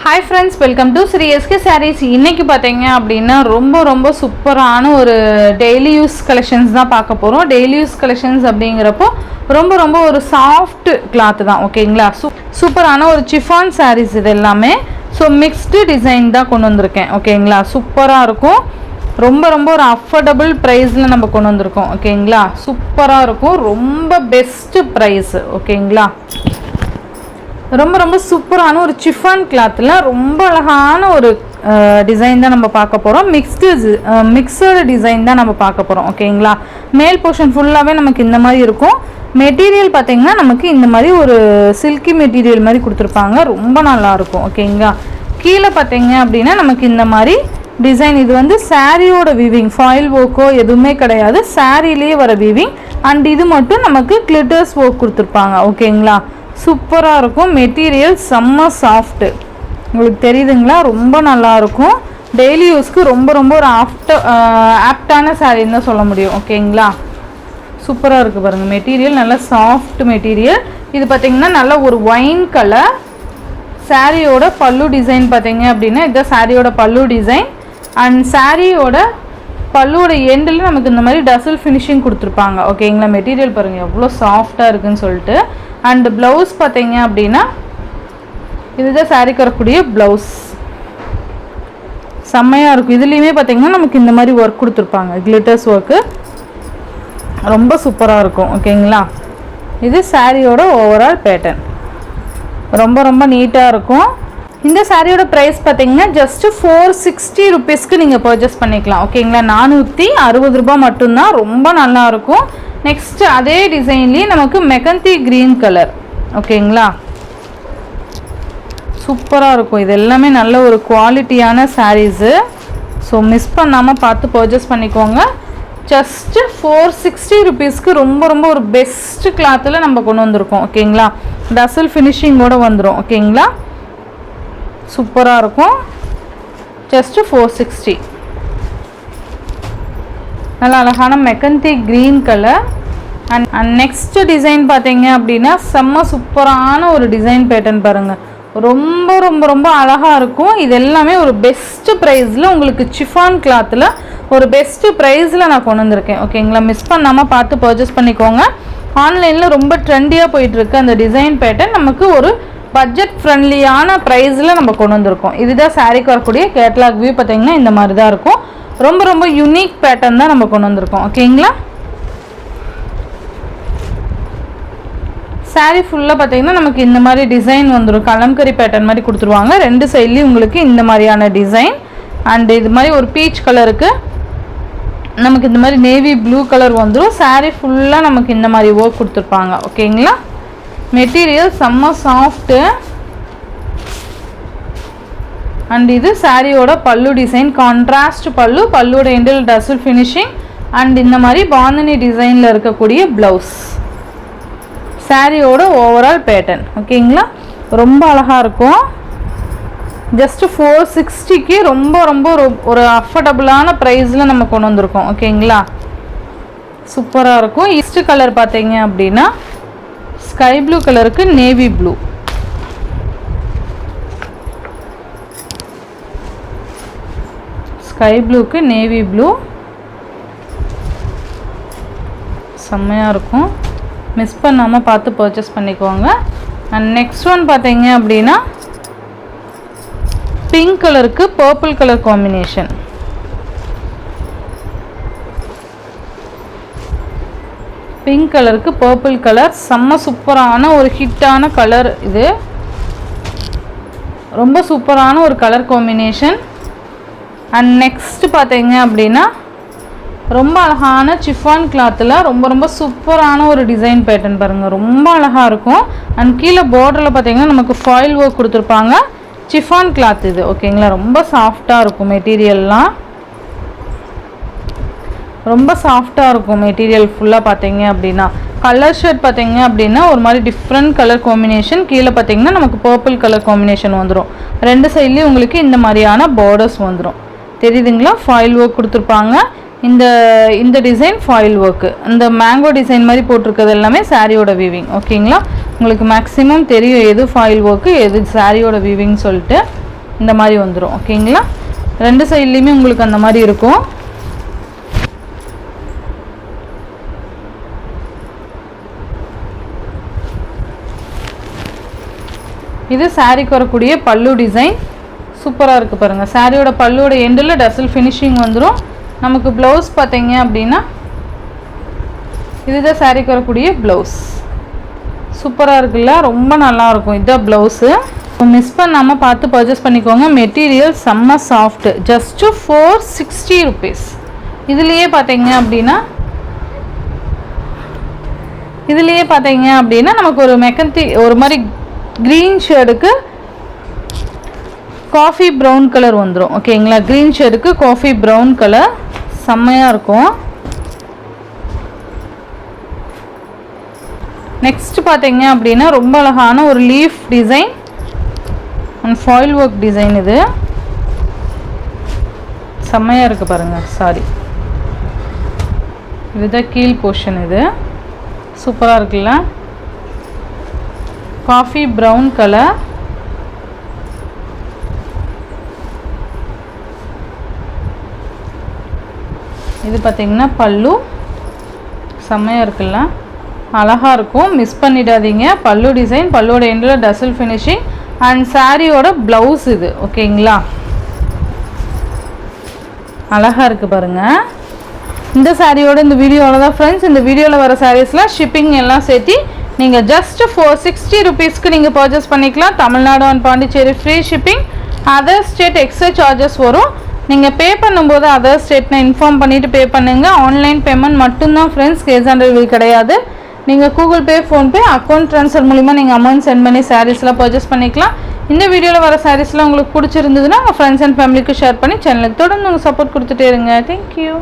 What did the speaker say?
Hi friends, welcome to Sri SK Sarees. இன்னைக்கு பாத்தீங்க அப்படினா ரொம்ப சூப்பரான ஒரு டெய்லி யூஸ் கலெக்ஷன்ஸ் தான் பார்க்க போறோம். டெய்லி யூஸ் கலெக்ஷன்ஸ் அப்படிங்கறப்போ ரொம்ப ஒரு சாஃப்ட் கிளாத் தான். ஓகேங்களா? சூப்பரான ஒரு chiffon sarees இது எல்லாமே. சோ மிக்ஸ்டு டிசைன் தான் கொண்டு வந்திருக்கேன். ஓகேங்களா? சூப்பரா இருக்கும். ரொம்ப ஒரு அஃபோர்டபிள் பிரைஸ்ல நம்ம கொண்டு வந்திருக்கோம். ஓகேங்களா? சூப்பரா இருக்கும். ரொம்ப பெஸ்ட் பிரைஸ். ஓகேங்களா? ரொம்ப சூப்பரான ஒரு chiffon clothல ரொம்ப அழகான ஒரு டிசைன் தான் நம்ம பார்க்க போறோம். மிக்ஸ்டு டிசைன் தான் நம்ம பார்க்க போறோம். ஓகேங்களா? மேல் போர்ஷன் ஃபுல்லாவே நமக்கு இந்த மாதிரி இருக்கும். மெட்டீரியல் பாத்தீங்கன்னா நமக்கு இந்த மாதிரி ஒரு சில்கி மெட்டீரியல் மாதிரி கொடுத்திருப்பாங்க. ரொம்ப நல்லா இருக்கும். ஓகேங்களா? கீழே பாத்தீங்க அப்படின்னா நமக்கு இந்த மாதிரி டிசைன். இது வந்து சாரியோட வீவிங், ஃபாயில் ஒர்க்கோ எதுவுமே கிடையாது. சாரியிலேயே வர வீவிங். அண்ட் இது மட்டும் நமக்கு கிளிட்டர்ஸ் ஒர்க் கொடுத்துருப்பாங்க. ஓகேங்களா? சூப்பராக இருக்கும். மெட்டீரியல் செம்ம சாஃப்ட்டு, உங்களுக்கு தெரியுதுங்களா? ரொம்ப நல்லா இருக்கும். டெய்லி யூஸ்க்கு ரொம்ப ஒரு ஆப்டான சாரின்னு தான் சொல்ல முடியும். ஓகேங்களா? சூப்பராக இருக்குது பாருங்கள். மெட்டீரியல் நல்லா சாஃப்ட் மெட்டீரியல். இது பார்த்திங்கன்னா நல்ல ஒரு ஒயின் கலர். சாரியோட பல்லு டிசைன் பார்த்தீங்க அப்படின்னா இதுதான் சாரியோட பல்லு டிசைன். அண்ட் சாரியோட பல்லுவோட எண்டில் நமக்கு இந்த மாதிரி டசல் ஃபினிஷிங் கொடுத்துருப்பாங்க. ஓகேங்களா? மெட்டீரியல் பாருங்கள் எவ்வளோ சாஃப்டாக இருக்குன்னு சொல்லிட்டு. அண்ட் ப்ளவுஸ் பார்த்தீங்க அப்படின்னா இதுதான் சாரிக்கு வரக்கூடிய ப்ளவுஸ். செம்மையாக இருக்கும். இதுலேயுமே பார்த்தீங்கன்னா நமக்கு இந்த மாதிரி ஒர்க் கொடுத்துருப்பாங்க, கிளிட்டர்ஸ் ஒர்க்கு. ரொம்ப சூப்பராக இருக்கும். ஓகேங்களா? இது சாரியோட ஓவரால் பேட்டர்ன். ரொம்ப நீட்டாக இருக்கும். இந்த சாரியோட ப்ரைஸ் பார்த்தீங்கன்னா ஜஸ்ட் 460 ருபீஸ்க்கு நீங்கள் பர்ச்சேஸ் பண்ணிக்கலாம். ஓகேங்களா? 460 ரூபாய் மட்டும்தான். ரொம்ப நல்லாயிருக்கும். நெக்ஸ்ட் அதே டிசைன்லேயே நமக்கு மெகந்தி க்ரீன் கலர். ஓகேங்களா? சூப்பராக இருக்கும். இது எல்லாமே நல்ல ஒரு குவாலிட்டியான சாரீஸு. ஸோ மிஸ் பண்ணாமல் பார்த்து பர்ச்சேஸ் பண்ணிக்கோங்க. ஜஸ்ட்டு 460 ருபீஸ்க்கு ரொம்ப ஒரு பெஸ்ட் கிளாத்தில் நம்ம கொண்டு வந்திருக்கோம். ஓகேங்களா? டசல் ஃபினிஷிங்கோடு வந்துடும். ஓகேங்களா? சூப்பராக இருக்கும். ஜஸ்ட்டு 460. நல்லா அழகான mehndi green colour. And next design பார்த்தீங்க அப்படின்னா செம்ம சூப்பரான ஒரு டிசைன் பேட்டர்ன் பாருங்கள். ரொம்ப அழகாக இருக்கும். இது எல்லாமே ஒரு பெஸ்ட் ப்ரைஸில் உங்களுக்கு சிஃபான் கிளாத்தில் ஒரு பெஸ்ட் ப்ரைஸில் நான் கொண்டு வந்திருக்கேன். ஓகேங்களா? மிஸ் பண்ணாமல் பார்த்து பர்ச்சேஸ் பண்ணிக்கோங்க. ஆன்லைனில் ரொம்ப ட்ரெண்டியாக போயிட்டுருக்கு அந்த டிசைன் பேட்டர்ன். நமக்கு ஒரு பட்ஜெட் ஃப்ரெண்ட்லியான ப்ரைஸில் நம்ம கொண்டு வந்திருக்கோம். இதுதான் சாரிக்கு வரக்கூடிய கேட்லாக் வியூ. பார்த்தீங்கன்னா இந்த மாதிரி தான் இருக்கும். ரொம்ப யூனிக் பேட்டர்ன் தான் நம்ம கொண்டு வந்திருக்கோம். ஓகேங்களா? சாரி ஃபுல்லாக பார்த்தீங்கன்னா நமக்கு இந்த மாதிரி டிசைன் வந்துடும். கலம்கரி பேட்டர்ன் மாதிரி கொடுத்துருவாங்க. ரெண்டு சைட்லேயும் உங்களுக்கு இந்த மாதிரியான டிசைன். அண்ட் இது மாதிரி ஒரு பீச் கலருக்கு நமக்கு இந்த மாதிரி நேவி ப்ளூ கலர் வந்துடும். சாரி ஃபுல்லாக நமக்கு இந்த மாதிரி ஒர்க் கொடுத்துருப்பாங்க. ஓகேங்களா? மெட்டீரியல் செம்ம சாஃப்ட்டு. அண்ட் இது சாரியோட பல்லு டிசைன். கான்ட்ராஸ்ட் பல்லுவோட எண்டில் டசல் ஃபினிஷிங். அண்ட் இந்த மாதிரி பாந்தினி டிசைனில் இருக்கக்கூடிய ப்ளவுஸ். சாரியோட ஓவரால் பேட்டர்ன். ஓகேங்களா? ரொம்ப அழகாக இருக்கும். ஜஸ்ட்டு 460க்கு ரொம்ப ஒரு அஃபோர்டபுளான ப்ரைஸில் நம்ம கொண்டு வந்திருக்கோம். ஓகேங்களா? சூப்பராக இருக்கும். ஈஸ்ட் கலர் பார்த்தீங்க அப்படின்னா ஸ்கை ப்ளூ கலருக்கு நேவி ப்ளூ. ஸ்கை ப்ளூக்கு நேவி ப்ளூ. செம்மையாக இருக்கும். மிஸ் பண்ணாமல் பார்த்து பர்ச்சேஸ் பண்ணிக்கோங்க. அண்ட் நெக்ஸ்ட் ஒன் பார்த்தீங்க அப்படின்னா பிங்க் கலருக்கு பர்பிள் கலர் காம்பினேஷன். பிங்க் கலருக்கு பர்பிள் கலர் செம்ம சூப்பரான ஒரு ஹிட்டான கலர். இது ரொம்ப சூப்பரான ஒரு கலர் காம்பினேஷன். அண்ட் நெக்ஸ்ட் பார்த்தீங்க அப்படின்னா ரொம்ப அழகான சிஃபான் கிளாத்தில் ரொம்ப சூப்பரான ஒரு டிசைன் பேட்டர்ன் பாருங்கள். ரொம்ப அழகாக இருக்கும். அண்ட் கீழே பார்டரில் பார்த்தீங்கன்னா நமக்கு ஃபாயில் ஒர்க் கொடுத்துருப்பாங்க. சிஃபான் கிளாத் இது. ஓகேங்களா? ரொம்ப சாஃப்டாக இருக்கும். மெட்டீரியல்லாம் ரொம்ப சாஃப்டாக இருக்கும். மெட்டீரியல் ஃபுல்லாக பார்த்தீங்க அப்படின்னா கலர் ஷர்ட் பார்த்தீங்க அப்படின்னா ஒரு மாதிரி டிஃப்ரெண்ட் கலர் காம்பினேஷன். கீழே பார்த்தீங்கன்னா நமக்கு பர்பிள் கலர் காம்பினேஷன் வந்துடும். ரெண்டு சைட்லேயும் உங்களுக்கு இந்த மாதிரியான பார்டர்ஸ் வந்துடும். தெரியுதுங்களா? ஃபாயில் ஒர்க் கொடுத்துருப்பாங்க. இந்த டிசைன் ஃபாயில் ஒர்க்கு. இந்த மேங்கோ டிசைன் மாதிரி போட்டிருக்கிறது எல்லாமே சாரியோட வீவிங். ஓகேங்களா? உங்களுக்கு மேக்ஸிமம் தெரியும் எது ஃபாயில் ஒர்க்கு எது சாரியோட வீவிங் சொல்லிட்டு. இந்த மாதிரி வந்துடும். ஓகேங்களா, ரெண்டு சைட்லேயுமே உங்களுக்கு அந்த மாதிரி இருக்கும். இது சாரீக்கு வரக்கூடிய பல்லு டிசைன். சூப்பராக இருக்குது பாருங்கள். சாரியோட பல்லுவோட எண்டில் டசல் ஃபினிஷிங் வந்துடும். நமக்கு ப்ளவுஸ் பார்த்தீங்க அப்படின்னா இதுதான் சாரீக்கு வரக்கூடிய ப்ளவுஸ். சூப்பராக இருக்குல்ல, ரொம்ப நல்லாயிருக்கும். இதுதான் ப்ளவுஸு. மிஸ் பண்ணாமல் பார்த்து பர்ச்சேஸ் பண்ணிக்கோங்க. மெட்டீரியல் செம்ம சாஃப்ட்டு. Just 460 rupees. இதுலேயே பார்த்தீங்க அப்படின்னா நமக்கு ஒரு மெக்கந்தி ஒரு மாதிரி க்ரீன் ஷேடுக்கு காஃபி ப்ரௌன் கலர் வந்துடும். ஓகேங்களா, க்ரீன் ஷேடுக்கு காஃபி ப்ரௌன் கலர் செம்மையாக இருக்கும். நெக்ஸ்ட் பார்த்தீங்க அப்படின்னா ரொம்ப அழகான ஒரு leaf design and foil work design. இது செம்மையாக இருக்குது பாருங்கள். சாரி, இதுதான் கீழ் போர்ஷன். இது சூப்பராக இருக்குல்ல, காஃபி ப்ரௌன் கலர். இது பார்த்திங்கன்னா பல்லு செம்மையாக இருக்குல்ல, அழகாக இருக்கும். மிஸ் பண்ணிடாதீங்க. பல்லு டிசைன், பல்லுவோட எண்டில் டசல் ஃபினிஷிங் அண்ட் சாரியோட ப்ளவுஸ் இது. ஓகேங்களா, அழகாக இருக்குது பாருங்கள். இந்த சாரியோட இந்த வீடியோவில் தான் ஃப்ரெண்ட்ஸ், இந்த வீடியோவில் வர சாரீஸ்லாம் ஷிப்பிங் எல்லாம் சேர்த்து நீங்கள் ஜஸ்ட் 460 rupeesக்கு நீங்கள் பர்ச்சேஸ் பண்ணிக்கலாம். Tamil Nadu and Pondicherry free shipping. Other state extra charges வரும். நீங்கள் பே பண்ணும்போது அதர் ஸ்டேட்னு இன்ஃபார்ம் பண்ணிவிட்டு பே பண்ணுங்கள். ஆன்லைன் பேமெண்ட் மட்டும்தான் ஃப்ரெண்ட்ஸ், கேஷ் ஆன் டெலிவரி கிடையாது. நீங்கள் Google Pay, PhonePe, account transfer மூலிமா நீங்கள் அமௌண்ட் சென்ட் பண்ணி சாரீஸ்லாம் பர்ச்சேஸ் பண்ணிக்கலாம். இந்த வீடியோவில் வர சாரீஸ்லாம் உங்களுக்கு பிடிச்சிருந்ததுன்னா உங்கள் ஃப்ரெண்ட்ஸ் அண்ட் ஃபேமிலிக்கு ஷேர் பண்ணி சேனலுக்கு தொடர்ந்து உங்கள் சப்போர்ட் கொடுத்துட்டே இருங்க. தேங்க்யூ.